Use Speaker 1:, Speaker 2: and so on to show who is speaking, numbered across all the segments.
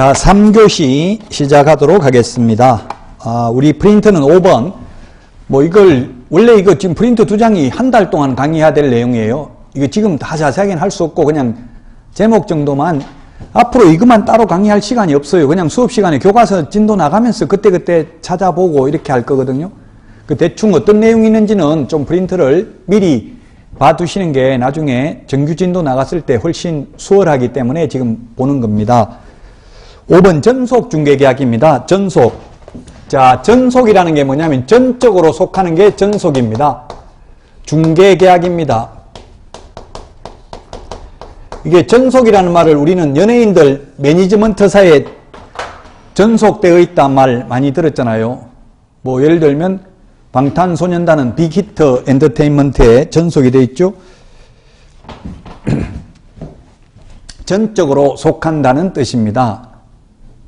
Speaker 1: 자, 3교시 시작하도록 하겠습니다. 우리 프린트는 5번. 원래 이거 지금 프린트 2장이 한 달 동안 강의해야 될 내용이에요. 이거 지금 다 자세하게는 할 수 없고 그냥 제목 정도만. 앞으로 이것만 따로 강의할 시간이 없어요. 그냥 수업 시간에 교과서 진도 나가면서 그때그때 찾아보고 이렇게 할 거거든요. 그 대충 어떤 내용이 있는지는 좀 프린트를 미리 봐두시는 게 나중에 정규 진도 나갔을 때 훨씬 수월하기 때문에 지금 보는 겁니다. 5번 전속 중개계약입니다. 전속. 자, 전속이라는 게 뭐냐면 전적으로 속하는 게 전속입니다. 중개계약입니다. 이게 전속이라는 말을 우리는 연예인들 매니지먼트사에 전속되어 있단 말 많이 들었잖아요. 예를 들면 방탄소년단은 빅히트 엔터테인먼트에 전속이 되어 있죠. 전적으로 속한다는 뜻입니다.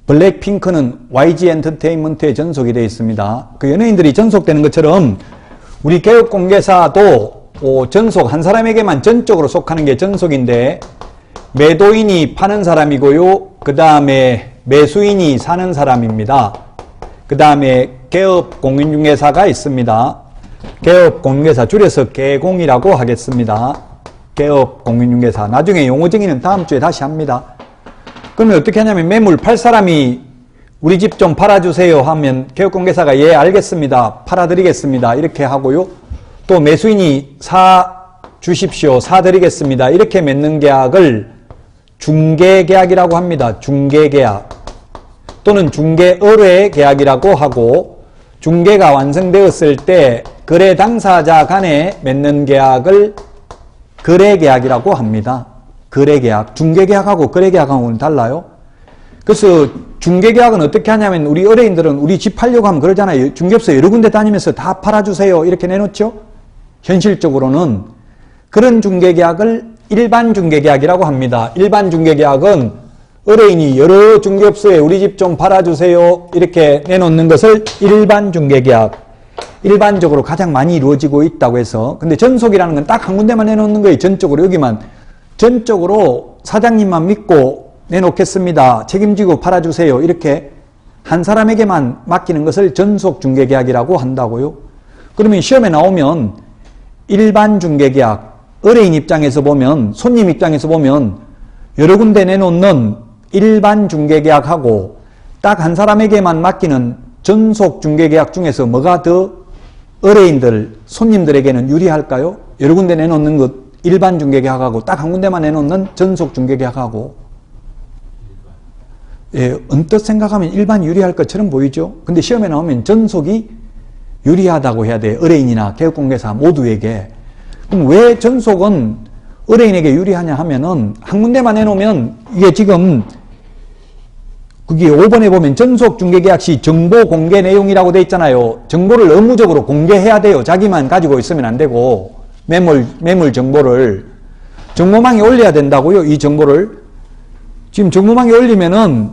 Speaker 1: 블랙핑크는 YG 엔터테인먼트에 전속이 되어 있습니다. 그 연예인들이 전속되는 것처럼 우리 개업공개사도 전속, 한 사람에게만 전적으로 속하는 게 전속인데 매도인이 파는 사람이고요. 그 다음에 매수인이 사는 사람입니다. 그 다음에 개업공인중개사가 있습니다. 개업공인중개사 줄여서 개공이라고 하겠습니다. 개업공인중개사. 나중에 용어 정의는 다음 주에 다시 합니다. 그러면 어떻게 하냐면 매물 팔 사람이 우리 집 좀 팔아주세요 하면 개업공개사가 예 알겠습니다. 팔아드리겠습니다. 이렇게 하고요. 또 매수인이 사주십시오. 사드리겠습니다. 이렇게 맺는 계약을 중개계약이라고 합니다. 중개계약 또는 중개의뢰 계약이라고 하고 중개가 완성되었을 때 거래 당사자 간에 맺는 계약을 거래계약이라고 합니다. 거래계약. 중개계약하고 거래계약하고는 달라요. 그래서 중개계약은 어떻게 하냐면 우리 의뢰인들은 우리 집 팔려고 하면 그러잖아요. 중개업소 여러 군데 다니면서 다 팔아주세요. 이렇게 내놓죠. 현실적으로는 그런 중개계약을 일반 중개계약이라고 합니다. 일반 중개계약은 의뢰인이 여러 중개업소에 우리 집 좀 팔아주세요. 이렇게 내놓는 것을 일반 중개계약. 일반적으로 가장 많이 이루어지고 있다고 해서. 근데 전속이라는 건 딱 한 군데만 내놓는 거예요. 전적으로 여기만. 전적으로 사장님만 믿고 내놓겠습니다. 책임지고 팔아주세요. 이렇게 한 사람에게만 맡기는 것을 전속 중개계약이라고 한다고요. 그러면 시험에 나오면 일반 중개계약, 의뢰인 입장에서 보면, 손님 입장에서 보면 여러 군데 내놓는 일반 중개계약하고 딱 한 사람에게만 맡기는 전속 중개계약 중에서 뭐가 더 의뢰인들, 손님들에게는 유리할까요? 여러 군데 내놓는 것 일반 중개계약하고 딱 한 군데만 내놓는 전속 중개계약하고 언뜻 생각하면 일반 유리할 것처럼 보이죠. 근데 시험에 나오면 전속이 유리하다고 해야 돼요. 의뢰인이나 개업공개사 모두에게. 그럼 왜 전속은 의뢰인에게 유리하냐 하면은 한 군데만 내놓으면 이게 지금 거기 5번에 보면 전속 중개계약 시 정보 공개 내용이라고 돼 있잖아요. 정보를 의무적으로 공개해야 돼요. 자기만 가지고 있으면 안 되고 매물 정보를 정보망에 올려야 된다고요. 이 정보를 지금 정보망에 올리면은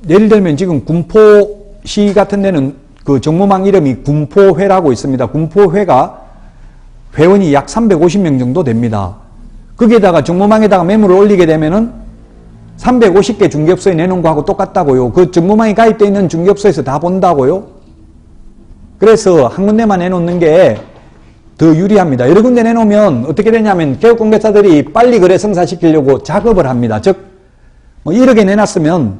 Speaker 1: 예를 들면 지금 군포시 같은 데는 그 정보망 이름이 군포회라고 있습니다. 군포회가 회원이 약 350명 정도 됩니다. 거기에다가 정보망에다가 매물을 올리게 되면은 350개 중개업소에 내놓은 거하고 똑같다고요. 그 정보망에 가입되어 있는 중개업소에서 다 본다고요. 그래서 한 군데만 내놓는 게 더 유리합니다. 여러 군데 내놓으면 어떻게 되냐면 개업공개사들이 빨리 거래 성사시키려고 작업을 합니다. 즉 1억에 내놨으면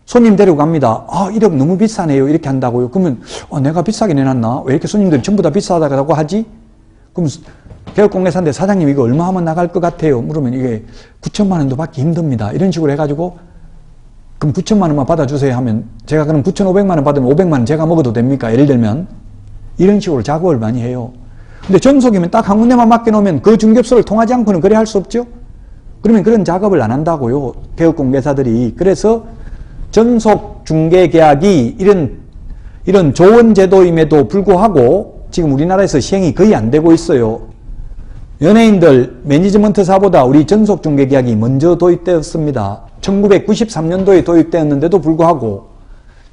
Speaker 1: 손님 데리고 갑니다. 1억 너무 비싸네요. 이렇게 한다고요. 그러면 내가 비싸게 내놨나? 왜 이렇게 손님들이 전부 다 비싸다고 하지? 그럼 개업공개사인데 사장님 이거 얼마 하면 나갈 것 같아요? 물으면 이게 9천만 원도 받기 힘듭니다. 이런 식으로 해가지고 그럼 9천만 원만 받아주세요 하면 제가 그럼 9,500만 원 받으면 500만 원 제가 먹어도 됩니까? 예를 들면 이런 식으로 작업을 많이 해요. 근데 전속이면 딱 한 군데만 맡겨놓으면 그 중개업소를 통하지 않고는 거래할 수 없죠? 그러면 그런 작업을 안 한다고요. 개업공개사들이. 그래서 전속 중개계약이 이런 좋은 제도임에도 불구하고 지금 우리나라에서 시행이 거의 안 되고 있어요. 연예인들 매니지먼트사보다 우리 전속 중개계약이 먼저 도입되었습니다. 1993년도에 도입되었는데도 불구하고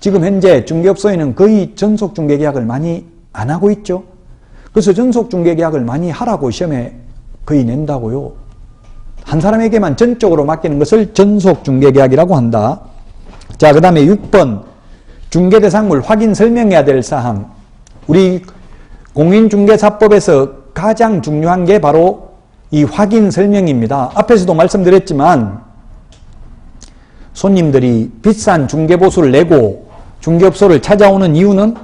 Speaker 1: 지금 현재 중개업소에는 거의 전속 중개계약을 많이 안 하고 있죠. 그래서 전속 중개계약을 많이 하라고 시험에 거의 낸다고요. 한 사람에게만 전적으로 맡기는 것을 전속 중개계약이라고 한다. 자, 그 다음에 6번 중개대상물 확인 설명해야 될 사항. 우리 공인중개사법에서 가장 중요한 게 바로 이 확인 설명입니다. 앞에서도 말씀드렸지만 손님들이 비싼 중개보수를 내고 중개업소를 찾아오는 이유는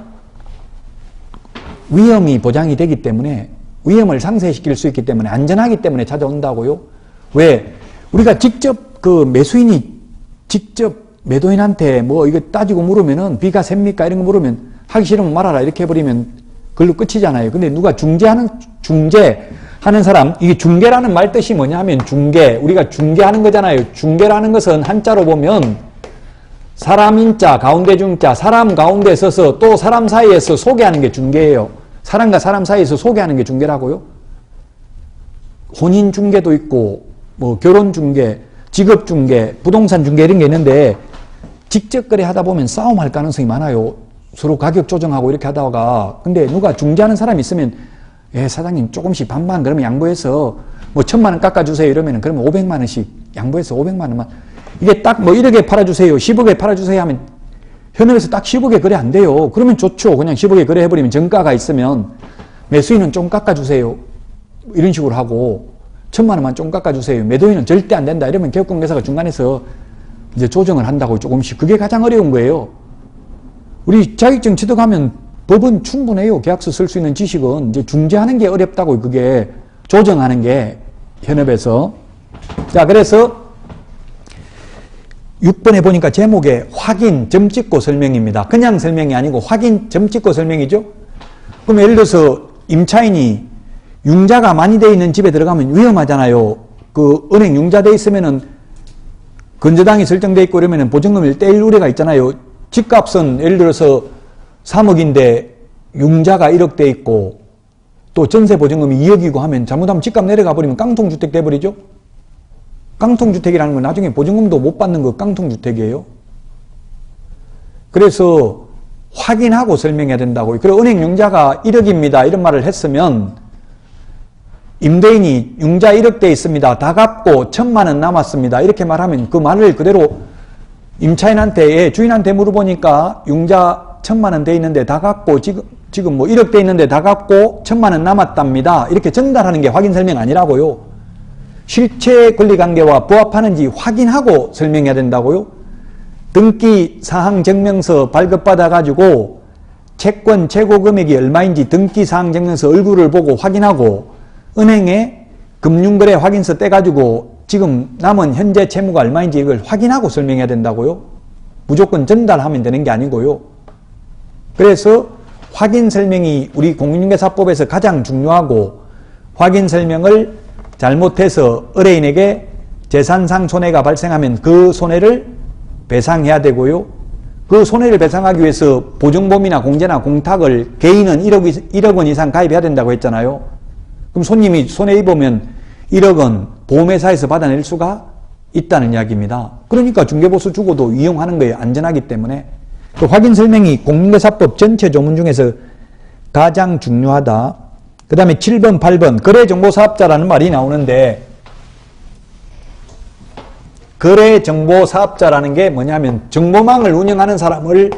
Speaker 1: 위험이 보장이 되기 때문에, 위험을 상쇄시킬 수 있기 때문에, 안전하기 때문에 찾아온다고요. 왜? 우리가 직접 매수인이 직접 매도인한테 뭐 이거 따지고 물으면은 비가 셉니까? 이런 거 물으면 하기 싫으면 말아라 이렇게 해버리면 그걸로 끝이잖아요. 근데 누가 중재하는 사람, 이게 중개라는 말 뜻이 뭐냐 하면 우리가 중개하는 거잖아요. 중개라는 것은 한자로 보면 사람 인자, 가운데 중자, 사람 가운데 서서 또 사람 사이에서 소개하는 게 중개예요. 사람과 사람 사이에서 소개하는 게 중개라고요. 혼인 중개도 있고 뭐 결혼 중개, 직업 중개, 부동산 중개 이런 게 있는데 직접 거래 하다 보면 싸움할 가능성이 많아요. 서로 가격 조정하고 이렇게 하다가. 근데 누가 중재하는 사람이 있으면 사장님 조금씩 반반 그러면 양보해서 뭐 1,000만 원 깎아주세요 이러면 그러면 500만 원씩 양보해서 500만 원만 이게 딱 뭐 1억에 팔아주세요 10억에 팔아주세요 하면 현업에서 딱 10억에 거래 안 돼요. 그러면 좋죠. 그냥 10억에 거래 해버리면 정가가 있으면 매수인은 좀 깎아주세요 이런 식으로 하고 1,000만 원만 좀 깎아주세요. 매도인은 절대 안 된다 이러면 개업공개사가 중간에서 이제 조정을 한다고 조금씩. 그게 가장 어려운 거예요. 우리 자격증 취득하면 법은 충분해요. 계약서 쓸 수 있는 지식은. 이제 중재하는 게 어렵다고, 그게 조정하는 게 현업에서. 자, 그래서 6번에 보니까 제목에 확인 점 찍고 설명입니다. 그냥 설명이 아니고 확인 점 찍고 설명이죠. 그럼 예를 들어서 임차인이 융자가 많이 돼 있는 집에 들어가면 위험하잖아요. 그 은행 융자 돼 있으면은 건저당이 설정돼 있고 이러면은 보증금을 떼일 우려가 있잖아요. 집값은 예를 들어서 3억인데 융자가 1억 돼 있고 또 전세 보증금이 2억이고 하면 잘못하면 집값 내려가 버리면 깡통주택 돼버리죠. 깡통주택이라는 건 나중에 보증금도 못 받는 거 깡통주택이에요. 그래서 확인하고 설명해야 된다고요. 그리고 은행 융자가 1억입니다. 이런 말을 했으면 임대인이 융자 1억 돼 있습니다. 다 갚고 1,000만 원 남았습니다. 이렇게 말하면 그 말을 그대로 임차인한테, 주인한테 물어보니까 융자 1,000만 원 돼 있는데 다 갚고 지금 뭐 1억 돼 있는데 다 갚고 1,000만 원 남았답니다. 이렇게 전달하는 게 확인 설명 아니라고요. 실체 권리관계와 부합하는지 확인하고 설명해야 된다고요. 등기 사항 증명서 발급받아 가지고 채권 최고 금액이 얼마인지 등기 사항 증명서 얼굴을 보고 확인하고 은행에 금융거래 확인서 떼가지고 지금 남은 현재 채무가 얼마인지 이걸 확인하고 설명해야 된다고요. 무조건 전달하면 되는 게 아니고요. 그래서 확인 설명이 우리 공인중개사법에서 가장 중요하고, 확인 설명을 잘못해서 의뢰인에게 재산상 손해가 발생하면 그 손해를 배상해야 되고요. 그 손해를 배상하기 위해서 보증보험이나 공제나 공탁을 개인은 1억 원 이상 가입해야 된다고 했잖아요. 그럼 손님이 손해 입으면 1억 원 보험회사에서 받아낼 수가 있다는 이야기입니다. 그러니까 중개보수 주고도 이용하는 거예요. 안전하기 때문에. 그 확인 설명이 공인중개사법 전체 조문 중에서 가장 중요하다. 그 다음에 7번, 8번 거래정보사업자라는 말이 나오는데, 거래정보사업자라는 게 뭐냐면 정보망을 운영하는 사람을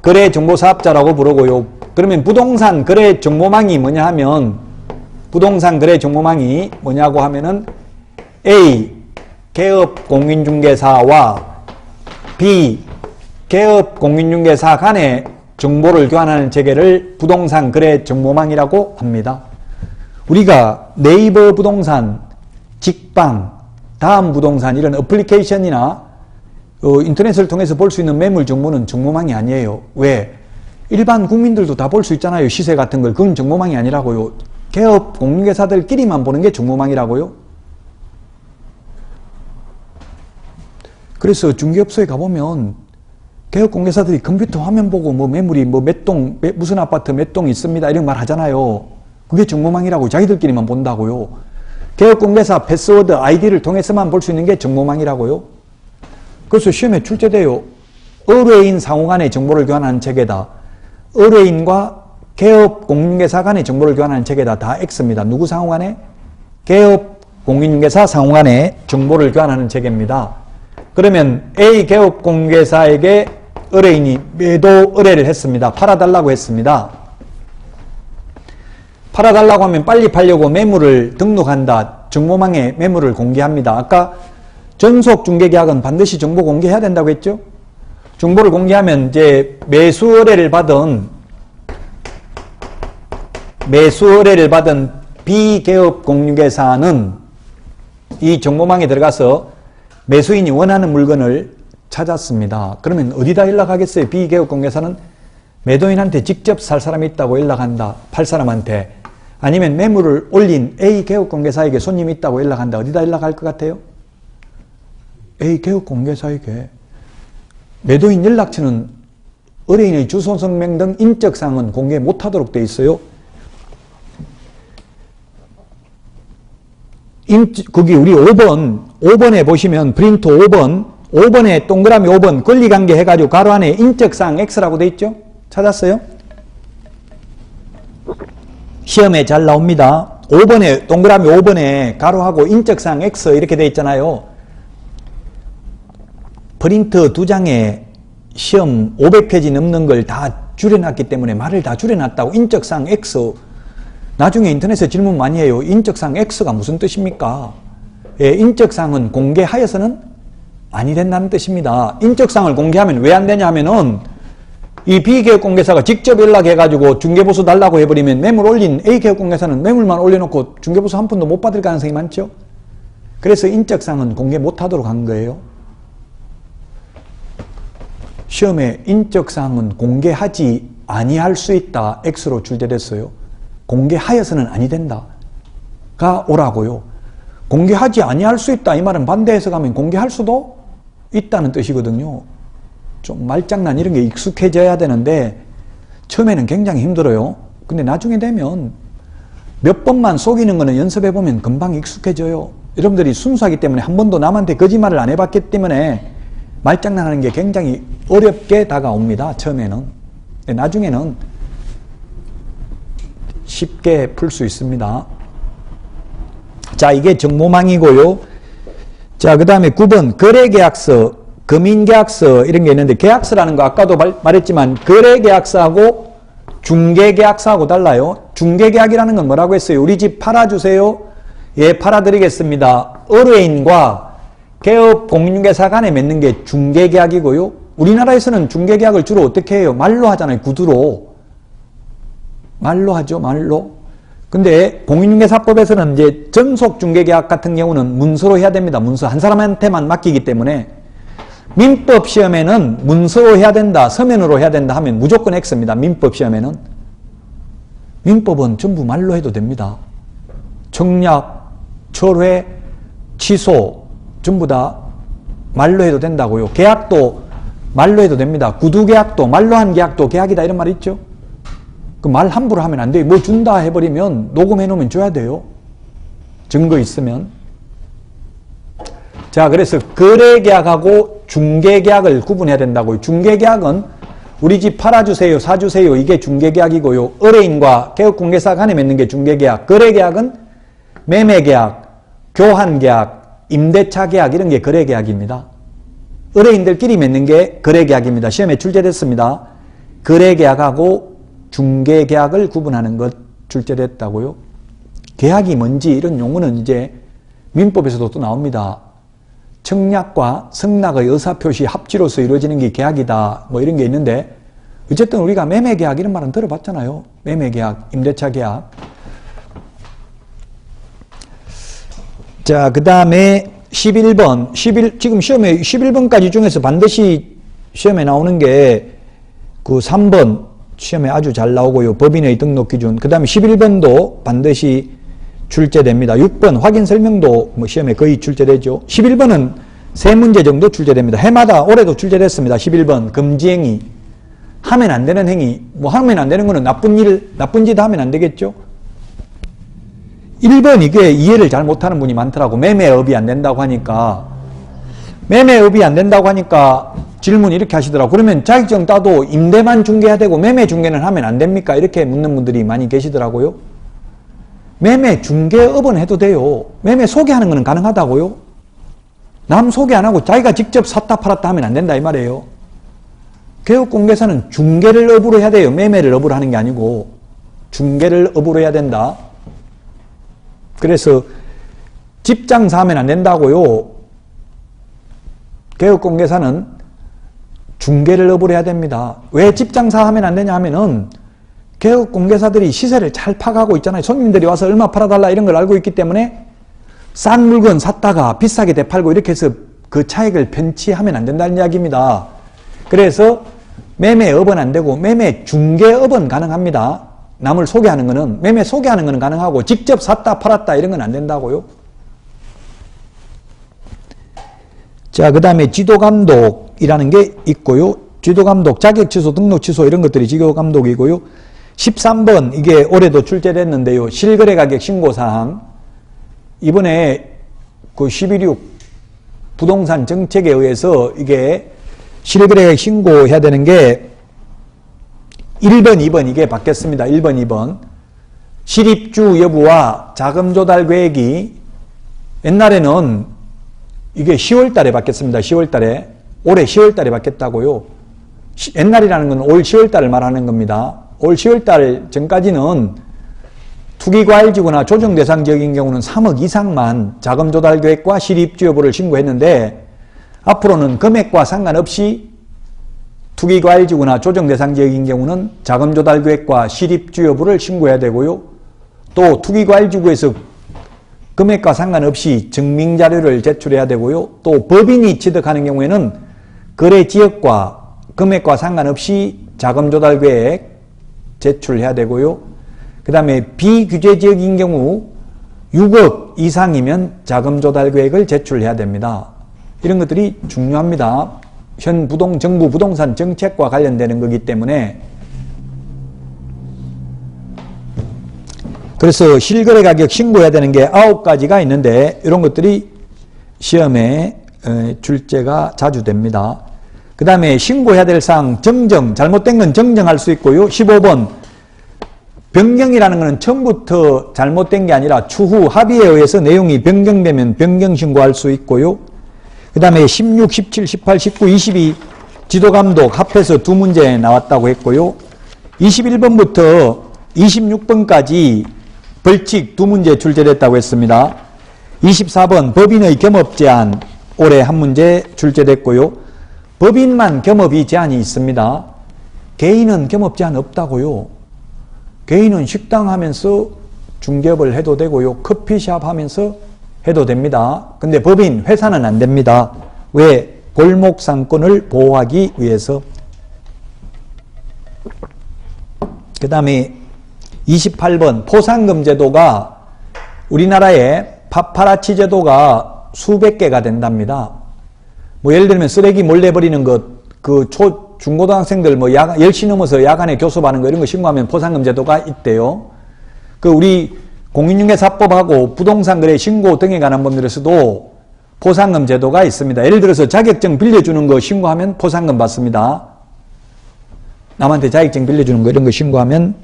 Speaker 1: 거래정보사업자라고 부르고요. 그러면 부동산 거래정보망이 뭐냐 하면, 부동산 거래 정보망이 뭐냐고 하면은 A. 개업 공인중개사와 B. 개업 공인중개사 간의 정보를 교환하는 체계를 부동산 거래 정보망이라고 합니다. 우리가 네이버 부동산, 직방, 다음 부동산 이런 어플리케이션이나 인터넷을 통해서 볼 수 있는 매물 정보는 정보망이 아니에요. 왜? 일반 국민들도 다 볼 수 있잖아요. 시세 같은 걸. 그건 정보망이 아니라고요. 개업 공인중개사들끼리만 보는 게 정보망이라고요. 그래서 중개업소에 가보면 개업 공개사들이 컴퓨터 화면 보고 뭐 매물이 뭐 몇 동, 무슨 아파트 몇 동 있습니다 이런 말 하잖아요. 그게 정보망이라고. 자기들끼리만 본다고요. 개업 공개사 패스워드 아이디를 통해서만 볼 수 있는 게 정보망이라고요. 그래서 시험에 출제돼요. 의뢰인 상호 간의 정보를 교환하는 체계다. 의뢰인과 개업 공인중개사 간의 정보를 교환하는 체계다. 다 X입니다. 누구 상호 간에? 개업 공인중개사 상호 간의 정보를 교환하는 체계입니다. 그러면 A 개업공개사에게 의뢰인이 매도 의뢰를 했습니다. 팔아달라고 했습니다. 팔아달라고 하면 빨리 팔려고 매물을 등록한다. 정보망에 매물을 공개합니다. 아까 전속 중개계약은 반드시 정보 공개해야 된다고 했죠? 정보를 공개하면 이제 매수 의뢰를 받은 B개업공개사는 이 정보망에 들어가서 매수인이 원하는 물건을 찾았습니다. 그러면 어디다 연락하겠어요? B개업공개사는 매도인한테 직접 살 사람이 있다고 연락한다. 팔 사람한테. 아니면 매물을 올린 A개업공개사에게 손님이 있다고 연락한다. 어디다 연락할 것 같아요? A개업공개사에게. 매도인 연락처는 의뢰인의 주소, 성명 등 인적사항은 공개 못하도록 되어 있어요. 거기 우리 5번에 보시면 프린트 5번에 동그라미 5번 권리관계 해가지고 가로 안에 인적사항 X라고 되어 있죠? 찾았어요? 시험에 잘 나옵니다. 5번에 동그라미 5번에 가로하고 인적사항 X 이렇게 되어 있잖아요. 프린트 2장에 시험 500페이지 넘는 걸 다 줄여놨기 때문에 말을 다 줄여놨다고 인적사항 X. 나중에 인터넷에 질문 많이 해요. 인적사항 X가 무슨 뜻입니까? 예, 인적사항은 공개하여서는 아니 된다는 뜻입니다. 인적사항을 공개하면 왜 안 되냐 하면은 이 B개업공개사가 직접 연락해가지고 중개보수 달라고 해버리면 매물 올린 A개업공개사는 매물만 올려놓고 중개보수 한 푼도 못 받을 가능성이 많죠. 그래서 인적사항은 공개 못하도록 한 거예요. 시험에 인적사항은 공개하지 아니할 수 있다. X로 출제됐어요. 공개하여서는 아니 된다. 가 오라고요. 공개하지 아니할 수 있다. 이 말은 반대해서 가면 공개할 수도 있다는 뜻이거든요. 좀 말장난 이런 게 익숙해져야 되는데 처음에는 굉장히 힘들어요. 근데 나중에 되면 몇 번만 속이는 거는 연습해보면 금방 익숙해져요. 여러분들이 순수하기 때문에 한 번도 남한테 거짓말을 안 해봤기 때문에 말장난하는 게 굉장히 어렵게 다가옵니다. 처음에는. 근데 나중에는 쉽게 풀 수 있습니다. 자, 이게 정보망이고요. 자, 그 다음에 9번 거래계약서, 금인계약서 이런 게 있는데 계약서라는 거 아까도 말했지만 거래계약서하고 중개계약서하고 달라요. 중개계약이라는 건 뭐라고 했어요? 우리 집 팔아주세요. 예, 팔아드리겠습니다. 의뢰인과 개업공인중개사 간에 맺는 게 중개계약이고요. 우리나라에서는 중개계약을 주로 어떻게 해요? 말로 하잖아요. 구두로. 말로 하죠. 말로. 근데 공인중개사법에서는 이제 전속중개계약 같은 경우는 문서로 해야 됩니다. 문서. 한 사람한테만 맡기기 때문에 민법 시험에는 문서로 해야 된다. 서면으로 해야 된다 하면 무조건 X입니다. 민법 시험에는. 민법은 전부 말로 해도 됩니다. 청약, 철회, 취소 전부 다 말로 해도 된다고요. 계약도 말로 해도 됩니다. 구두계약도 말로 한 계약도 계약이다 이런 말 있죠. 그 말 함부로 하면 안 돼요. 뭐 준다 해버리면 녹음해 놓으면 줘야 돼요. 증거 있으면. 자, 그래서 거래계약하고 중개계약을 구분해야 된다고요. 중개계약은 우리 집 팔아주세요, 사주세요. 이게 중개계약이고요. 의뢰인과 개업공개사 간에 맺는 게 중개계약. 거래계약은 매매계약, 교환계약, 임대차계약 이런 게 거래계약입니다. 의뢰인들끼리 맺는 게 거래계약입니다. 시험에 출제됐습니다. 거래계약하고 중개계약을 구분하는 것 출제됐다고요. 계약이 뭔지 이런 용어는 이제 민법에서도 또 나옵니다. 청약과 승낙의 의사표시 합치로서 이루어지는 게 계약이다. 뭐 이런 게 있는데 어쨌든 우리가 매매계약 이런 말은 들어봤잖아요. 매매계약, 임대차계약. 자, 그 다음에 11번. 지금 시험에 11번까지 중에서 반드시 시험에 나오는 게 그 3번 시험에 아주 잘 나오고요. 법인의 등록 기준. 그 다음에 11번도 반드시 출제됩니다. 6번 확인 설명도 뭐 시험에 거의 출제되죠. 11번은 3문제 정도 출제됩니다. 해마다 올해도 출제됐습니다. 11번 금지행위. 하면 안 되는 행위. 뭐 하면 안 되는 거는 나쁜 짓 하면 안 되겠죠. 1번 이게 이해를 잘 못하는 분이 많더라고. 매매업이 안 된다고 하니까. 매매업이 안 된다고 하니까 질문 이렇게 하시더라고. 그러면 자격증 따도 임대만 중개해야 되고 매매 중개는 하면 안 됩니까? 이렇게 묻는 분들이 많이 계시더라고요. 매매 중개업은 해도 돼요. 매매 소개하는 거는 가능하다고요. 남 소개 안 하고 자기가 직접 샀다 팔았다 하면 안 된다 이 말이에요. 개업공개사는 중개를 업으로 해야 돼요. 매매를 업으로 하는 게 아니고 중개를 업으로 해야 된다. 그래서 집 장사하면 안 된다고요. 개업공개사는 중개를 업으로 해야 됩니다. 왜 집 장사하면 안 되냐 하면은 개업공개사들이 시세를 잘 파가고 있잖아요. 손님들이 와서 얼마 팔아달라 이런 걸 알고 있기 때문에 싼 물건 샀다가 비싸게 되팔고 이렇게 해서 그 차익을 편취하면 안 된다는 이야기입니다. 그래서 매매업은 안 되고 매매 중개업은 가능합니다. 남을 소개하는 거는, 매매 소개하는 거는 가능하고 직접 샀다 팔았다 이런 건 안 된다고요. 자, 그 다음에 지도감독이라는 게 있고요. 지도감독, 자격취소, 등록취소 이런 것들이 지도감독이고요. 13번 이게 올해도 출제됐는데요. 실거래가격 신고사항. 이번에 그 11.6 부동산 정책에 의해서 이게 실거래가격 신고해야 되는 게 1번, 2번 이게 바뀌었습니다. 1번, 2번. 실입주 여부와 자금 조달 계획이 옛날에는 이게 10월 달에 바뀌었습니다. 10월 달에. 올해 10월 달에 바뀌었다고요. 옛날이라는 건 올 10월 달을 말하는 겁니다. 올 10월 달 전까지는 투기과일지구나 조정 대상 지역인 경우는 3억 이상만 자금 조달 계획과 실입주 여부를 신고했는데 앞으로는 금액과 상관없이 투기과일지구나 조정 대상 지역인 경우는 자금 조달 계획과 실입주 여부를 신고해야 되고요. 또 투기과일지구에서 금액과 상관없이 증빙자료를 제출해야 되고요. 또 법인이 취득하는 경우에는 거래 지역과 금액과 상관없이 자금 조달 계획 제출해야 되고요. 그 다음에 비규제 지역인 경우 6억 이상이면 자금 조달 계획을 제출해야 됩니다. 이런 것들이 중요합니다. 현 정부 부동산 정책과 관련되는 거기 때문에. 그래서 실거래 가격 신고해야 되는 게 9가지가 있는데 이런 것들이 시험에 출제가 자주 됩니다. 그 다음에 신고해야 될 사항 정정, 잘못된 건 정정할 수 있고요. 15번 변경이라는 것은 처음부터 잘못된 게 아니라 추후 합의에 의해서 내용이 변경되면 변경 신고할 수 있고요. 그 다음에 16, 17, 18, 19, 22 지도감독 합해서 2문제 나왔다고 했고요. 21번부터 26번까지 벌칙 2문제 출제됐다고 했습니다. 24번 법인의 겸업 제한 올해 1문제 출제됐고요. 법인만 겸업이 제한이 있습니다. 개인은 겸업 제한 없다고요. 개인은 식당 하면서 중개업을 해도 되고요. 커피숍 하면서 해도 됩니다. 근데 법인, 회사는 안 됩니다. 왜? 골목 상권을 보호하기 위해서. 그 다음에 28번 포상금 제도가 우리나라에 파파라치 제도가 수백 개가 된답니다. 뭐 예를 들면 쓰레기 몰래 버리는 것, 그 중고등학생들 뭐 10시 넘어서 야간에 교섭하는 거 이런 거 신고하면 포상금 제도가 있대요. 그 우리 공인중개사법하고 부동산 거래 신고 등에 관한 법률에서도 포상금 제도가 있습니다. 예를 들어서 자격증 빌려주는 거 신고하면 포상금 받습니다. 남한테 자격증 빌려주는 거 이런 거 신고하면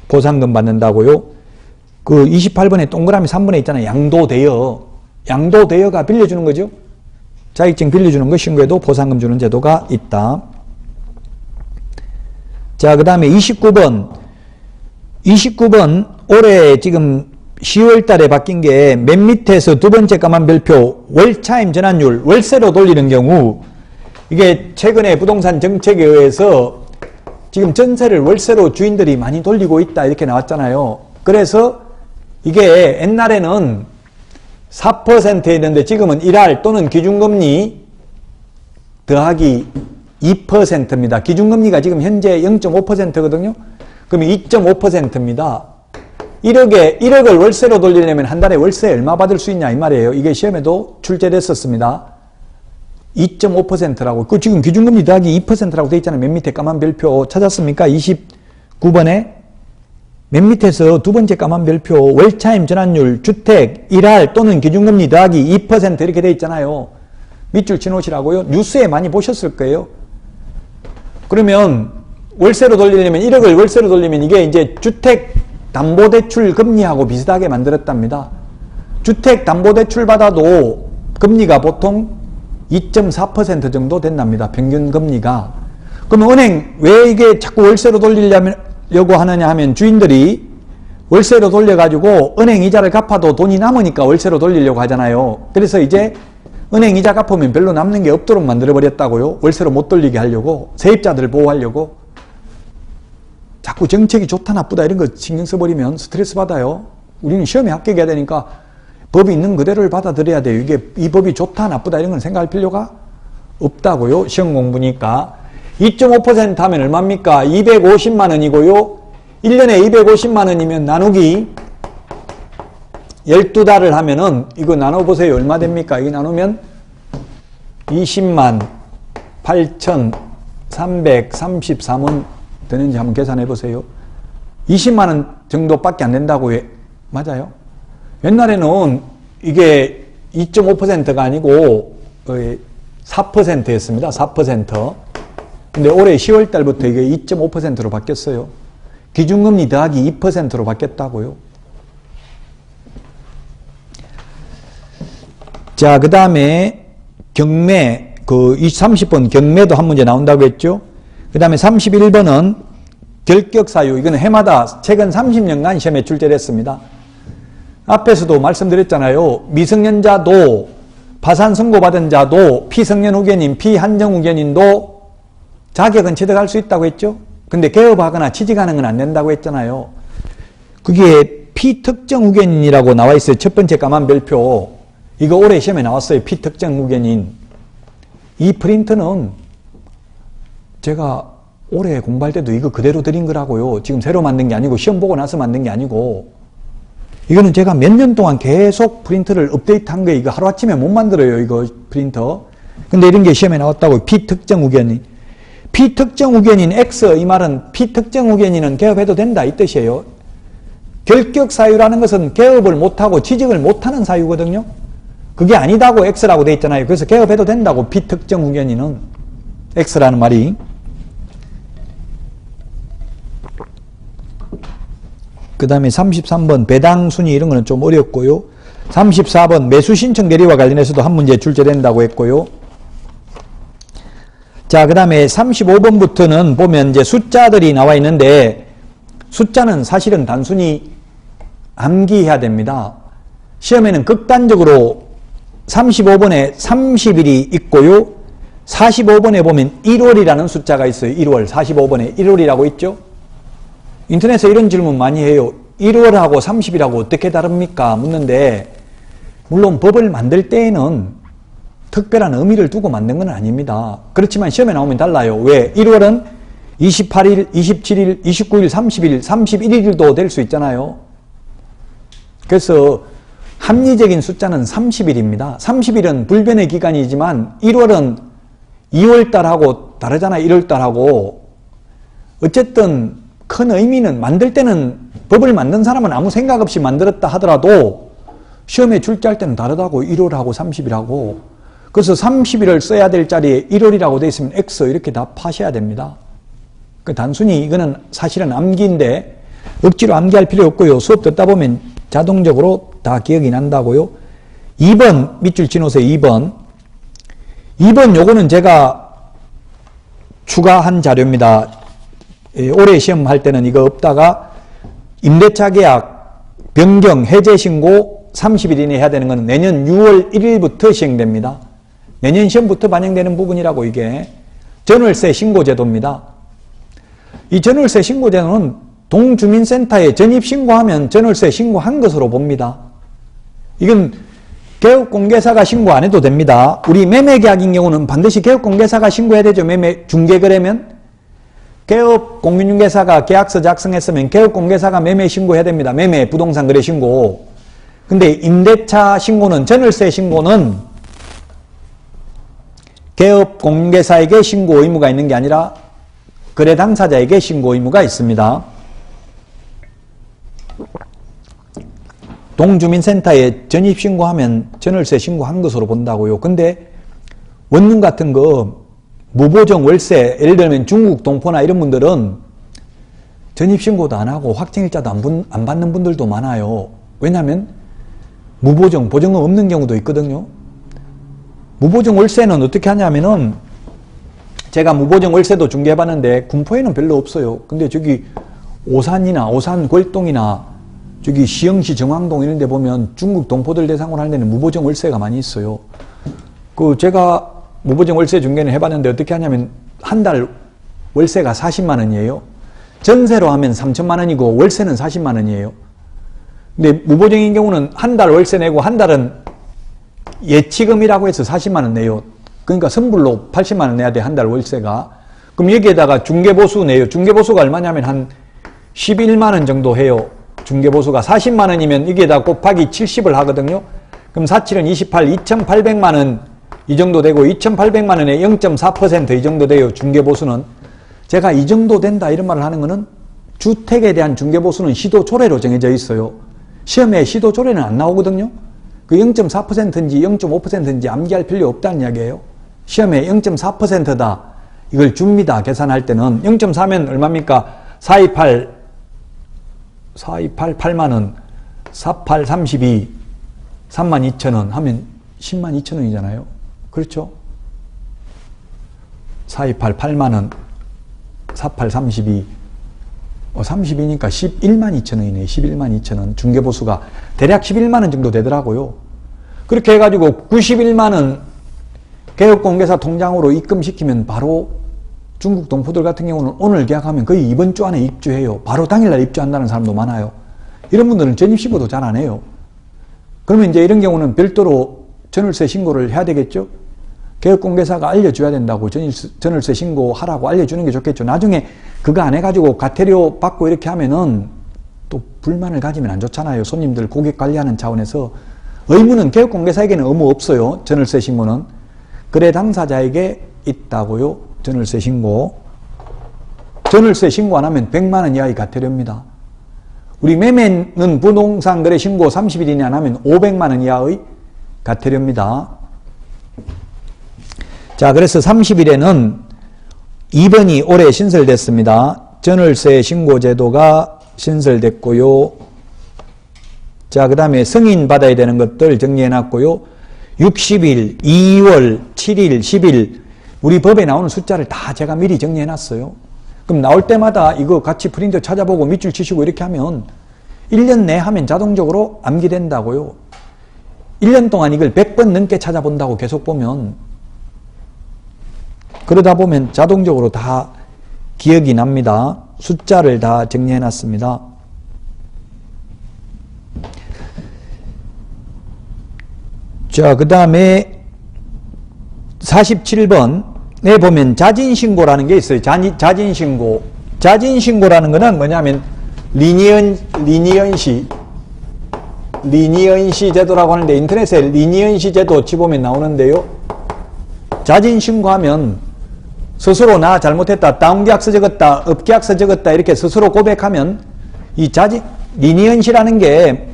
Speaker 1: 포상금 받는다고요. 그 28번에 동그라미 3번에 있잖아요. 양도대여. 양도대여가 빌려주는 거죠. 자격증 빌려주는 거 신고해도 포상금 주는 제도가 있다. 자, 그 다음에 29번. 29번 올해 지금 10월 달에 바뀐 게 맨 밑에서 두 번째 까만 별표 월차임 전환율 월세로 돌리는 경우 이게 최근에 부동산 정책에 의해서 지금 전세를 월세로 주인들이 많이 돌리고 있다 이렇게 나왔잖아요. 그래서 이게 옛날에는 4%였는데 지금은 1할 또는 기준금리 더하기 2%입니다. 기준금리가 지금 현재 0.5%거든요. 그러면 2.5%입니다. 1억을 월세로 돌리려면 한 달에 월세 얼마 받을 수 있냐 이 말이에요. 이게 시험에도 출제됐었습니다. 2.5%라고. 그 지금 기준금리 더하기 2%라고 되어 있잖아요. 맨 밑에 까만 별표 찾았습니까? 29번에 맨 밑에서 두 번째 까만 별표 월차임 전환율 주택 1할 또는 기준금리 더하기 2% 이렇게 되어 있잖아요. 밑줄 치놓으시라고요. 뉴스에 많이 보셨을 거예요. 그러면 월세로 돌리려면 1억을 월세로 돌리면 이게 이제 주택담보대출 금리하고 비슷하게 만들었답니다. 주택담보대출 받아도 금리가 보통 2.4% 정도 된답니다. 평균 금리가. 그러면 은행 왜 이게 자꾸 월세로 돌리려고 하느냐 하면 주인들이 월세로 돌려가지고 은행 이자를 갚아도 돈이 남으니까 월세로 돌리려고 하잖아요. 그래서 이제 은행 이자 갚으면 별로 남는 게 없도록 만들어버렸다고요. 월세로 못 돌리게 하려고, 세입자들을 보호하려고. 자꾸 정책이 좋다 나쁘다 이런 거 신경 써버리면 스트레스 받아요. 우리는 시험에 합격해야 되니까 법이 있는 그대로를 받아들여야 돼요. 이게 이 법이 좋다 나쁘다 이런 건 생각할 필요가 없다고요. 시험 공부니까. 2.5% 하면 얼마입니까? 250만 원이고요. 1년에 250만 원이면 나누기 12달을 하면은 이거 나눠보세요. 얼마 됩니까? 이거 나누면 20만 8,333원 되는지 한번 계산해 보세요. 20만 원 정도밖에 안 된다고 맞아요? 옛날에는 이게 2.5%가 아니고 4%였습니다. 4%. 근데 올해 10월 달부터 이게 2.5%로 바뀌었어요. 기준금리 더하기 2%로 바뀌었다고요. 자, 그 다음에 경매, 30번 경매도 한 문제 나온다고 했죠. 그 다음에 31번은 결격사유. 이거는 해마다 최근 30년간 시험에 출제됐습니다. 앞에서도 말씀드렸잖아요. 미성년자도, 파산 선고받은 자도, 피성년 후견인, 피한정 후견인도 자격은 취득할 수 있다고 했죠. 근데 개업하거나 취직하는 건 안 된다고 했잖아요. 그게 피특정 후견인이라고 나와 있어요. 첫 번째 까만 별표. 이거 올해 시험에 나왔어요. 피특정 후견인. 이 프린트는 제가 올해 공부할 때도 이거 그대로 드린 거라고요. 지금 새로 만든 게 아니고 시험 보고 나서 만든 게 아니고 이거는 제가 몇 년 동안 계속 프린트를 업데이트한 거예요. 이거 하루아침에 못 만들어요. 이거 프린터. 근데 이런 게 시험에 나왔다고. 피특정 후견인. 피특정 후견인 X 이 말은 피특정 후견인은 개업해도 된다 이 뜻이에요. 결격 사유라는 것은 개업을 못하고 취직을 못하는 사유거든요. 그게 아니다고 X라고 돼 있잖아요. 그래서 개업해도 된다고 피특정 후견인은 X라는 말이. 그 다음에 33번 배당 순위 이런 거는 좀 어렵고요. 34번 매수 신청 대리와 관련해서도 한 문제 출제된다고 했고요. 자, 그 다음에 35번부터는 보면 이제 숫자들이 나와 있는데 숫자는 사실은 단순히 암기해야 됩니다. 시험에는 극단적으로 35번에 30일이 있고요. 45번에 보면 1월이라는 숫자가 있어요. 1월. 45번에 1월이라고 있죠. 인터넷에 이런 질문 많이 해요. 1월하고 30일하고 어떻게 다릅니까? 묻는데 물론 법을 만들 때에는 특별한 의미를 두고 만든 건 아닙니다. 그렇지만 시험에 나오면 달라요. 왜? 1월은 28일, 27일, 29일, 30일, 31일도 될 수 있잖아요. 그래서 합리적인 숫자는 30일입니다. 30일은 불변의 기간이지만 1월은 2월달하고 다르잖아요. 1월달하고. 어쨌든 큰 의미는 만들 때는 법을 만든 사람은 아무 생각 없이 만들었다 하더라도 시험에 출제할 때는 다르다고. 1월하고 30일하고. 그래서 30일을 써야 될 자리에 1월이라고 되어 있으면 X 이렇게 다 파셔야 됩니다. 단순히 이거는 사실은 암기인데 억지로 암기할 필요 없고요. 수업 듣다 보면 자동적으로 다 기억이 난다고요. 2번 밑줄 지노세요. 2번. 2번 요거는 제가 추가한 자료입니다. 올해 시험 할 때는 이거 없다가 임대차 계약 변경 해제 신고 30일 이내에 해야 되는 건 내년 6월 1일부터 시행됩니다. 내년 시험부터 반영되는 부분이라고. 이게 전월세 신고제도입니다. 이 전월세 신고제도는 동주민센터에 전입신고하면 전월세 신고한 것으로 봅니다. 이건 개업공개사가 신고 안 해도 됩니다. 우리 매매계약인 경우는 반드시 개업공개사가 신고해야 되죠. 매매 중개거래면. 개업공인중개사가 계약서 작성했으면 개업공개사가 매매 신고해야 됩니다. 매매 부동산 거래 신고. 근데 임대차 신고는, 전월세 신고는 개업공개사에게 신고 의무가 있는 게 아니라 거래 당사자에게 신고 의무가 있습니다. 동주민센터에 전입신고하면 전월세 신고한 것으로 본다고요. 근데 원룸 같은 거 무보정 월세, 예를 들면 중국 동포나 이런 분들은 전입신고도 안 하고 확정일자도 안 받는 분들도 많아요. 왜냐하면 무보정, 보증금 없는 경우도 있거든요. 무보증 월세는 어떻게 하냐면은 제가 무보증 월세도 중개해봤는데 군포에는 별로 없어요. 근데 저기 오산이나 오산 골동이나 저기 시흥시 정왕동 이런 데 보면 중국 동포들 대상으로 하는 데는 무보증 월세가 많이 있어요. 그 제가 무보증 월세 중개는 해봤는데 어떻게 하냐면 한 달 월세가 40만 원이에요. 전세로 하면 3천만 원이고 월세는 40만 원이에요. 근데 무보증인 경우는 한 달 월세 내고 한 달은 예치금이라고 해서 40만 원 내요. 그러니까 선불로 80만 원 내야 돼, 한 달 월세가. 그럼 여기에다가 중개보수 내요. 중개보수가 얼마냐면 한 11만 원 정도 해요. 중개보수가 40만 원이면 여기에다 곱하기 70을 하거든요. 그럼 47은 28, 2,800만 원 이 정도 되고 2,800만 원에 0.4% 이 정도 돼요. 중개보수는. 제가 이 정도 된다 이런 말을 하는 거는 주택에 대한 중개보수는 시도조례로 정해져 있어요. 시험에 시도조례는 안 나오거든요. 그 0.4%인지 0.5%인지 암기할 필요 없다는 이야기예요. 시험에 0.4%다. 이걸 줍니다. 계산할 때는. 0.4면 얼마입니까? 428, 8만원, 48, 32, 32,000원 하면 10만 2천 원이잖아요. 그렇죠? 428, 8만원, 48, 32, 32니까 11만 2천 원이네. 11만 2천 원. 중개보수가 대략 11만 원 정도 되더라고요. 그렇게 해가지고 91만 원 개업공개사 통장으로 입금시키면 바로 중국 동포들 같은 경우는 오늘 계약하면 거의 이번 주 안에 입주해요. 바로 당일날 입주한다는 사람도 많아요. 이런 분들은 전입신고도 잘 안 해요. 그러면 이제 이런 경우는 별도로 전월세 신고를 해야 되겠죠? 개업공개사가 알려줘야 된다고 전월세 신고하라고 알려주는 게 좋겠죠. 나중에 그거 안 해가지고 과태료 받고 이렇게 하면은 또 불만을 가지면 안 좋잖아요. 손님들 고객 관리하는 차원에서. 의무는 개업공개사에게는 의무 없어요. 전월세 신고는. 거래 당사자에게 있다고요. 전월세 신고. 전월세 신고 안 하면 100만 원 이하의 과태료입니다. 우리 매매는 부동산 거래 신고 30일 이내 안 하면 500만 원 이하의 과태료입니다. 자, 그래서 30일에는 2번이 올해 신설됐습니다. 전월세 신고 제도가 신설됐고요. 자, 그 다음에 승인 받아야 되는 것들 정리해 놨고요. 60일, 2월, 7일, 10일 우리 법에 나오는 숫자를 다 제가 미리 정리해 놨어요. 그럼 나올 때마다 이거 같이 프린트 찾아보고 밑줄 치시고 이렇게 하면 1년 내 하면 자동적으로 암기된다고요. 1년 동안 이걸 100번 넘게 찾아본다고 계속 보면 그러다 보면 자동적으로 다 기억이 납니다. 숫자를 다 정리해 놨습니다. 자, 그 다음에 47번에 보면 자진신고라는 게 있어요. 자진신고. 자진신고라는 거는 뭐냐면 리니언시 제도라고 하는데 인터넷에 리니언시 제도 치보면 나오는데요. 자진신고하면 스스로 나 잘못했다, 다운계약서 적었다, 업계약서 적었다 이렇게 스스로 고백하면 이 리니언시라는 게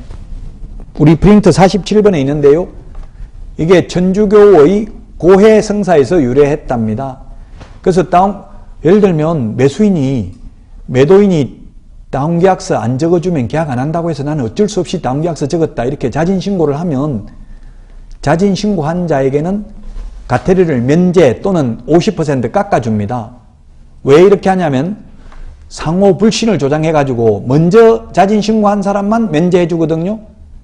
Speaker 1: 우리 프린트 47번에 있는데요. 이게 천주교의 고해 성사에서 유래했답니다. 그래서 예를 들면 매도인이 다운계약서 안 적어주면 계약 안 한다고 해서 나는 어쩔 수 없이 다운계약서 적었다 이렇게 자진신고를 하면 자진신고한 자에게는 과태료를 면제 또는 50% 깎아줍니다. 왜 이렇게 하냐면 상호 불신을 조장해가지고 먼저 자진신고한 사람만 면제해주거든요.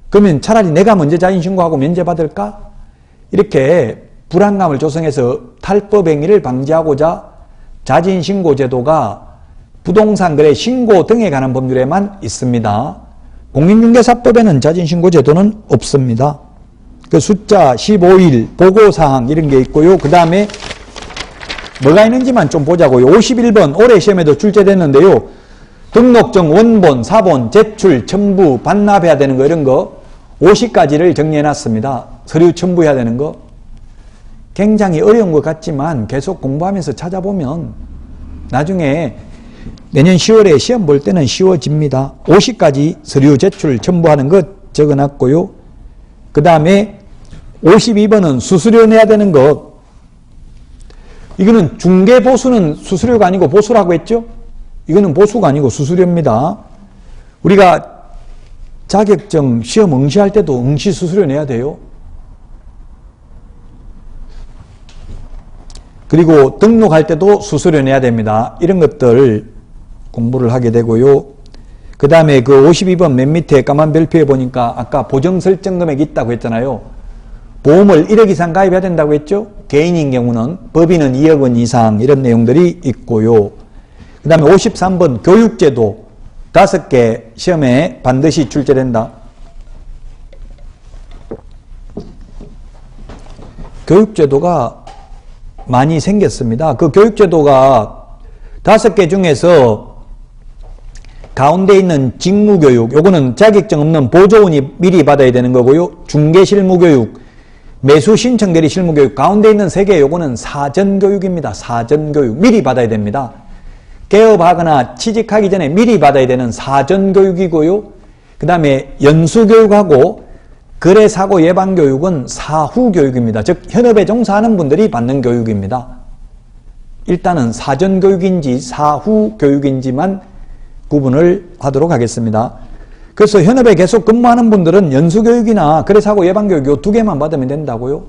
Speaker 1: 그러면 차라리 내가 먼저 자진신고하고 면제받을까? 이렇게 불안감을 조성해서 탈법행위를 방지하고자 자진신고 제도가 부동산 거래 신고 등에 관한 법률에만 있습니다. 공인중개사법에는 자진신고 제도는 없습니다. 그 숫자 15일 보고사항 이런 게 있고요. 그 다음에 뭐가 있는지만 좀 보자고요. 51번 올해 시험에도 출제됐는데요. 등록증 원본, 사본, 제출, 첨부, 반납해야 되는 거 이런 거 50가지를 정리해놨습니다. 서류 첨부해야 되는 거. 굉장히 어려운 것 같지만 계속 공부하면서 찾아보면 나중에 내년 10월에 시험 볼 때는 쉬워집니다. 50가지 서류 제출 첨부하는 것 적어놨고요. 그 다음에 52번은 수수료 내야 되는 것. 이거는 중개보수는 수수료가 아니고 보수라고 했죠? 이거는 보수가 아니고 수수료입니다. 우리가 자격증 시험 응시할 때도 응시 수수료 내야 돼요. 그리고 등록할 때도 수수료 내야 됩니다. 이런 것들 공부를 하게 되고요. 그 다음에 그 52번 맨 밑에 까만 별표에 보니까 아까 보정 설정 금액이 있다고 했잖아요. 보험을 1억 이상 가입해야 된다고 했죠. 개인인 경우는, 법인은 2억 원 이상, 이런 내용들이 있고요. 그 다음에 53번 교육제도 5개 시험에 반드시 출제된다. 교육제도가 많이 생겼습니다. 그 교육제도가 5개 중에서 가운데 있는 직무교육, 요거는 자격증 없는 보조원이 미리 받아야 되는 거고요. 중개실무교육, 매수신청대리 실무교육, 가운데 있는 3개 요거는 사전교육입니다. 사전교육, 미리 받아야 됩니다. 개업하거나 취직하기 전에 미리 받아야 되는 사전교육이고요. 그 다음에 연수교육하고 거래사고 예방교육은 사후교육입니다. 즉 현업에 종사하는 분들이 받는 교육입니다. 일단은 사전교육인지 사후교육인지만 구분을 하도록 하겠습니다. 그래서 현업에 계속 근무하는 분들은 연수교육이나 거래사고 예방교육 요 2개만 받으면 된다고요.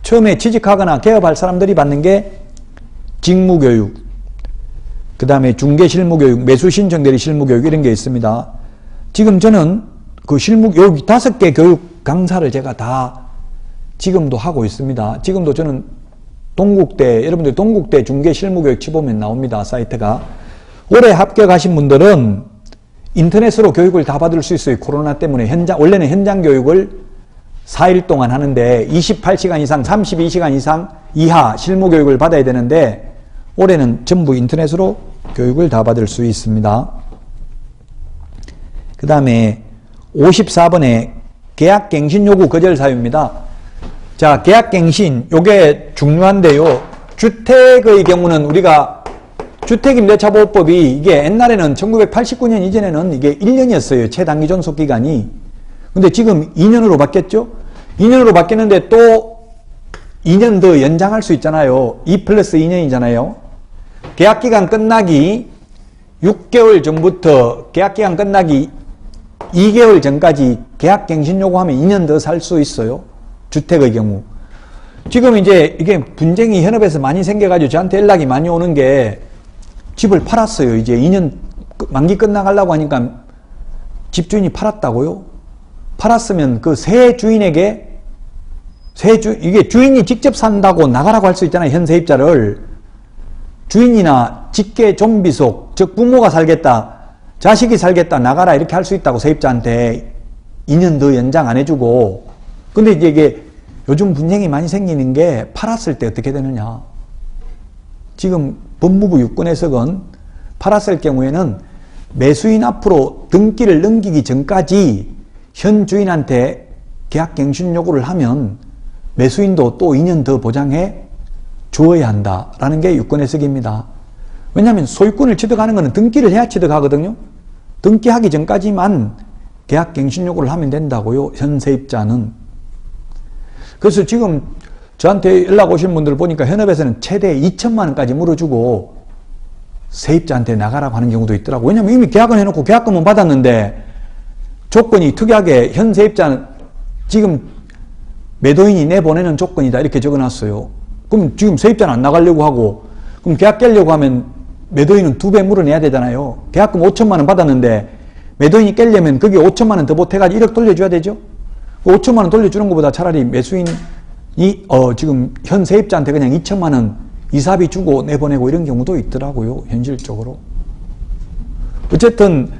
Speaker 1: 처음에 취직하거나 개업할 사람들이 받는 게 직무교육, 그 다음에 중개실무교육, 매수신청대리 실무교육 이런 게 있습니다. 지금 저는 그 여기 5개 교육 강사를 제가 다 지금도 하고 있습니다. 지금도 저는 동국대, 여러분들 동국대 중개실무교육 치보면 나옵니다. 사이트가. 올해 합격하신 분들은 인터넷으로 교육을 다 받을 수 있어요. 코로나 때문에 원래는 현장 교육을 4일 동안 하는데 28시간 이상, 32시간 이상 이하 실무교육을 받아야 되는데 올해는 전부 인터넷으로 교육을 다 받을 수 있습니다. 그 다음에 54번에 계약갱신 요구 거절 사유입니다. 자, 계약갱신 요게 중요한데요. 주택의 경우는 우리가 주택임대차보호법이 이게 옛날에는 1989년 이전에는 이게 1년이었어요. 최단기 존속기간이. 근데 지금 2년으로 바뀌었죠? 2년으로 바뀌었는데 또 2년 더 연장할 수 있잖아요. 2 플러스 2년이잖아요. 계약기간 끝나기 6개월 전부터 계약기간 끝나기 2개월 전까지 계약갱신 요구하면 2년 더 살 수 있어요. 주택의 경우. 지금 이제 이게 분쟁이 현업에서 많이 생겨가지고 저한테 연락이 많이 오는 게 집을 팔았어요. 이제 2년 만기 끝나가려고 하니까 집주인이 팔았다고요? 팔았으면 그 새 주인에게 이게 주인이 직접 산다고 나가라고 할 수 있잖아요. 현 세입자를. 주인이나 직계 좀비속, 즉 부모가 살겠다, 자식이 살겠다, 나가라 이렇게 할 수 있다고 세입자한테 2년 더 연장 안 해주고. 근데 이제 이게 요즘 분쟁이 많이 생기는 게 팔았을 때 어떻게 되느냐. 지금 법무부 유권해석은 팔았을 경우에는 매수인 앞으로 등기를 넘기기 전까지 현 주인한테 계약갱신 요구를 하면 매수인도 또 2년 더 보장해 주어야 한다라는 게 유권해석입니다. 왜냐하면 소유권을 취득하는 것은 등기를 해야 취득하거든요. 등기하기 전까지만 계약갱신 요구를 하면 된다고요. 현 세입자는. 그래서 지금 저한테 연락 오신 분들 보니까 현업에서는 최대 2천만 원까지 물어주고 세입자한테 나가라고 하는 경우도 있더라고요. 왜냐하면 이미 계약은 해놓고 계약금은 받았는데 조건이 특이하게 현 세입자는 지금 매도인이 내보내는 조건이다 이렇게 적어놨어요. 그럼 지금 세입자는 안 나가려고 하고 그럼 계약 깨려고 하면 매도인은 2배 물어내야 되잖아요. 계약금 5천만 원 받았는데 매도인이 깨려면 거기에 5천만 원 더 보태가지고 1억 돌려줘야 되죠. 5천만 원 돌려주는 것보다 차라리 매수인이 지금 현 세입자한테 그냥 2천만 원 이사비 주고 내보내고 이런 경우도 있더라고요. 현실적으로. 어쨌든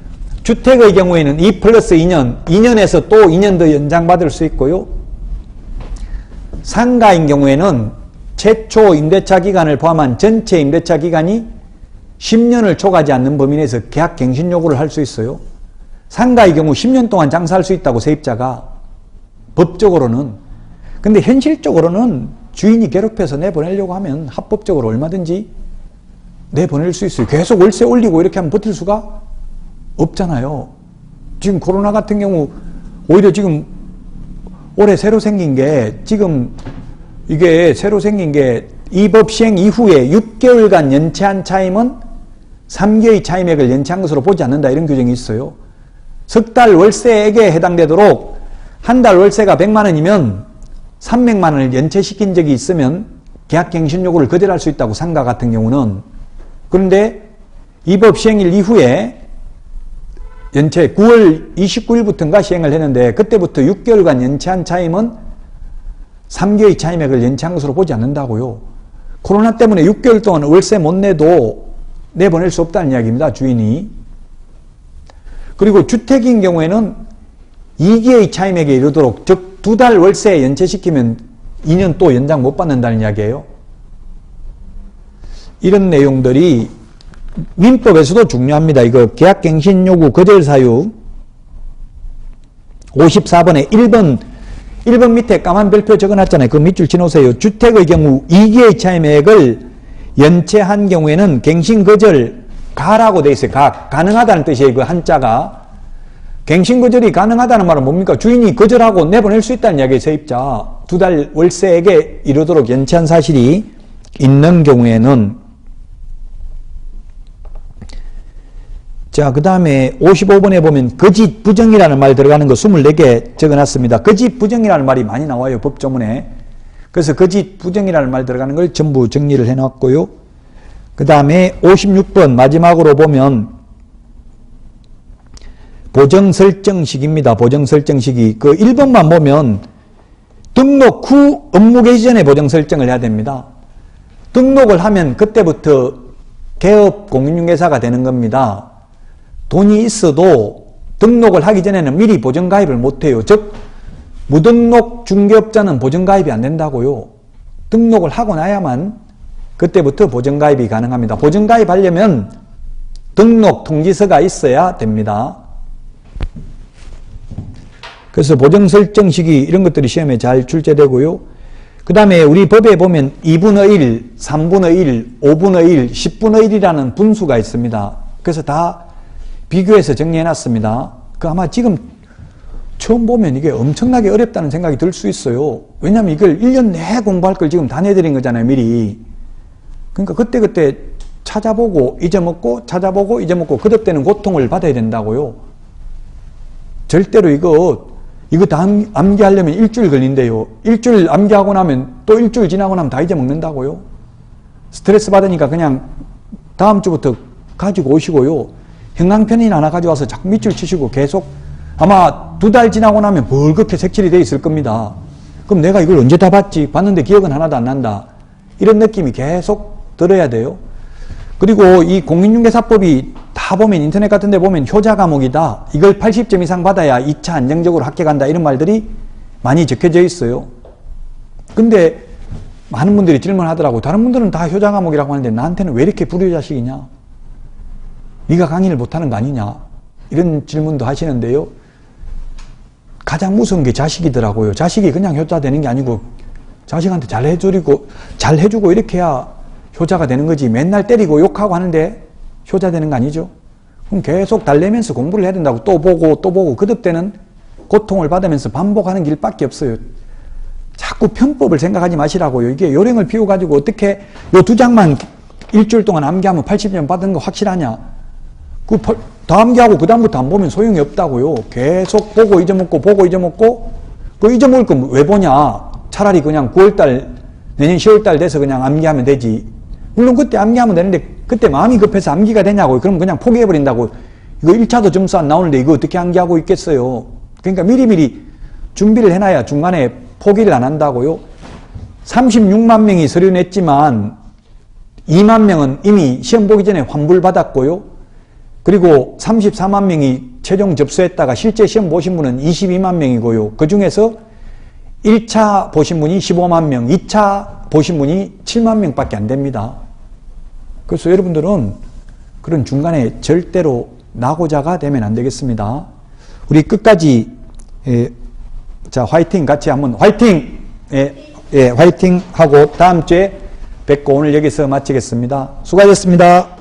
Speaker 1: 주택의 경우에는 2 플러스 2년, 2년에서 또 2년 더 연장받을 수 있고요. 상가인 경우에는 최초 임대차 기간을 포함한 전체 임대차 기간이 10년을 초과하지 않는 범위 내에서 계약갱신 요구를 할 수 있어요. 상가의 경우 10년 동안 장사할 수 있다고 세입자가 법적으로는. 근데 현실적으로는 주인이 괴롭혀서 내보내려고 하면 합법적으로 얼마든지 내보낼 수 있어요. 계속 월세 올리고 이렇게 하면 버틸 수가 없잖아요. 지금 코로나 같은 경우 오히려 지금 올해 새로 생긴 게 지금 이게 새로 생긴 게 이 법 시행 이후에 6개월간 연체한 차임은 3개의 차임액을 연체한 것으로 보지 않는다 이런 규정이 있어요. 석 달 월세액에 해당되도록 한 달 월세가 100만 원이면 300만 원을 연체시킨 적이 있으면 계약갱신 요구를 거절할 수 있다고 상가 같은 경우는. 그런데 이 법 시행일 이후에 연체 9월 29일부터인가 시행을 했는데 그때부터 6개월간 연체한 차임은 3개의 차임액을 연체한 것으로 보지 않는다고요. 코로나 때문에 6개월 동안 월세 못 내도 내보낼 수 없다는 이야기입니다. 주인이. 그리고 주택인 경우에는 2기의 차임액에 이르도록, 즉 2달 월세 연체시키면 2년 또 연장 못 받는다는 이야기예요. 이런 내용들이 민법에서도 중요합니다. 이거 계약갱신 요구 거절 사유 54번에 1번 밑에 까만 별표 적어놨잖아요. 그 밑줄 치놓으세요. 주택의 경우 2기의 차임액을 연체한 경우에는 갱신 거절 가라고 돼 있어요. 가능하다는 뜻이에요. 그 한자가. 갱신 거절이 가능하다는 말은 뭡니까? 주인이 거절하고 내보낼 수 있다는 이야기예요. 세입자. 2달 월세액에 이르도록 연체한 사실이 있는 경우에는. 자, 그 다음에 55번에 보면 거짓 부정이라는 말 들어가는 거 24개 적어놨습니다. 거짓 부정이라는 말이 많이 나와요. 법조문에. 그래서 거짓 부정이라는 말 들어가는 걸 전부 정리를 해놨고요. 그 다음에 56번 마지막으로 보면 보정 설정 시기입니다. 보정 설정 시기. 그 1번만 보면 등록 후 업무 개시 전에 보정 설정을 해야 됩니다. 등록을 하면 그때부터 개업 공인중개사가 되는 겁니다. 돈이 있어도 등록을 하기 전에는 미리 보정가입을 못해요. 즉 무등록 중개업자는 보정가입이 안 된다고요. 등록을 하고 나야만 그때부터 보정가입이 가능합니다. 보정가입하려면 등록 통지서가 있어야 됩니다. 그래서 보정 설정 시기 이런 것들이 시험에 잘 출제되고요. 그 다음에 우리 법에 보면 2분의 1, 3분의 1, 5분의 1, 10분의 1이라는 분수가 있습니다. 그래서 다 비교해서 정리해놨습니다. 그 아마 지금 처음 보면 이게 엄청나게 어렵다는 생각이 들 수 있어요. 왜냐하면 이걸 1년 내에 공부할 걸 지금 다 내드린 거잖아요. 미리. 그러니까 그때그때 찾아보고 잊어먹고 찾아보고 잊어먹고 거듭되는 고통을 받아야 된다고요. 절대로 이거 다 암기하려면 일주일 걸린대요. 일주일 암기하고 나면 또 일주일 지나고 나면 다 잊어먹는다고요. 스트레스 받으니까 그냥 다음 주부터 가지고 오시고요. 형광펜이나 하나 가져와서 자꾸 밑줄 치시고 계속 아마 2달 지나고 나면 벌겋게 색칠이 돼 있을 겁니다. 그럼 내가 이걸 언제 다 봤지? 봤는데 기억은 하나도 안 난다. 이런 느낌이 계속 들어야 돼요. 그리고 이 공인중개사법이 다 보면 인터넷 같은 데 보면 효자 과목이다. 이걸 80점 이상 받아야 2차 안정적으로 합격한다. 이런 말들이 많이 적혀져 있어요. 근데 많은 분들이 질문하더라고. 다른 분들은 다 효자 과목이라고 하는데 나한테는 왜 이렇게 불효자식이냐? 네가 강의를 못하는 거 아니냐? 이런 질문도 하시는데요. 가장 무서운 게 자식이더라고요. 자식이 그냥 효자 되는 게 아니고 자식한테 잘해주고 이렇게 해야 효자가 되는 거지. 맨날 때리고 욕하고 하는데 효자 되는 거 아니죠? 그럼 계속 달래면서 공부를 해야 된다고 또 보고 거듭되는 고통을 받으면서 반복하는 길밖에 없어요. 자꾸 편법을 생각하지 마시라고요. 이게 요령을 피워가지고 어떻게 요 2장만 일주일 동안 암기하면 80점 받은 거 확실하냐? 다 암기하고 그 다음부터 안 보면 소용이 없다고요. 계속 보고 잊어먹고 그 잊어먹을 거 왜 보냐? 차라리 그냥 9월달 내년 10월달 돼서 그냥 암기하면 되지. 물론 그때 암기하면 되는데 그때 마음이 급해서 암기가 되냐고요. 그럼 그냥 포기해버린다고. 이거 1차도 점수 안 나오는데 이거 어떻게 암기하고 있겠어요. 그러니까 미리미리 준비를 해놔야 중간에 포기를 안 한다고요. 36만 명이 서류 냈지만 2만 명은 이미 시험 보기 전에 환불받았고요. 그리고 34만 명이 최종 접수했다가 실제 시험 보신 분은 22만 명이고요. 그 중에서 1차 보신 분이 15만 명, 2차 보신 분이 7만 명밖에 안 됩니다. 그래서 여러분들은 그런 중간에 절대로 낙오자가 되면 안 되겠습니다. 우리 끝까지 자 화이팅 같이 한번 화이팅! 화이팅 하고 다음 주에 뵙고 오늘 여기서 마치겠습니다. 수고하셨습니다.